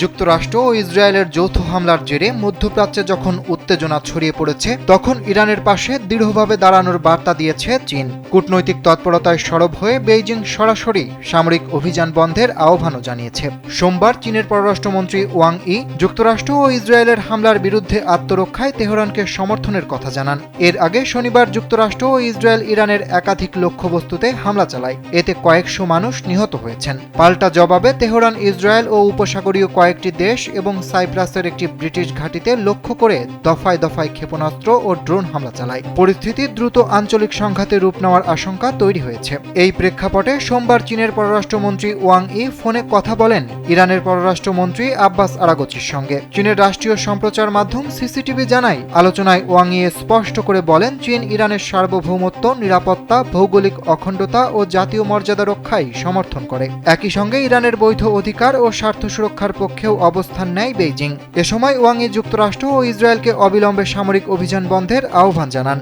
যুক্তরাষ্ট্র ও ইসরায়েলের যৌথ হামলার জেরে মধ্যপ্রাচ্যে যখন উত্তেজনা ছড়িয়ে পড়েছে, তখন ইরানের পাশে দৃঢ়ভাবে দাঁড়ানোর বার্তা দিয়েছে চীন। কূটনৈতিক তৎপরতায় সরব হয়ে বেইজিং সরাসরি সামরিক অভিযান বন্ধের আহ্বানও জানিয়েছে। সোমবার চীনের পররাষ্ট্রমন্ত্রী ওয়াং ই যুক্তরাষ্ট্র ও ইসরায়েলের হামলার বিরুদ্ধে আত্মরক্ষায় তেহরানকে সমর্থনের কথা জানান। এর আগে শনিবার যুক্তরাষ্ট্র ও ইসরায়েল ইরানের একাধিক লক্ষ্যবস্তুতে হামলা চালায়, এতে কয়েকশো মানুষ নিহত হয়েছেন। পাল্টা জবাবে তেহরান ইসরায়েল ও উপসাগরীয় কয়েকটি দেশ এবং সাইপ্রাসের একটি ব্রিটিশ ঘাঁটিতে লক্ষ্য করে দফায় দফায় ক্ষেপণাস্ত্র ও ড্রোন হামলা চালায়। পরিস্থিতি দ্রুত আঞ্চলিক সংঘাতে রূপ নেওয়ার আশঙ্কা তৈরি হয়েছে। এই প্রেক্ষাপটে সোমবার চীনের পররাষ্ট্রমন্ত্রী ওয়াং ই ফোনে কথা বলেন ইরানের পররাষ্ট্রমন্ত্রী আব্বাস আরাগচির সঙ্গে। চীনের রাষ্ট্রীয় সম্প্রচার মাধ্যম সিসিটিভি জানায়, আলোচনায় ওয়াং ই স্পষ্ট করে বলেন চীন ইরানের সার্বভৌমত্ব, নিরাপত্তা, ভৌগোলিক অখণ্ডতা ও জাতীয় মর্যাদা রক্ষায় সমর্থন করে। একই সঙ্গে ইরানের বৈধ অধিকার ও স্বার্থ সুরক্ষার পক্ষেও অবস্থান নেয় বেইজিং। এ সময় ওয়াং ই যুক্তরাষ্ট্র ও ইসরায়েলকে অবিলম্বে সামরিক অভিযান বন্ধের আহ্বান জানান।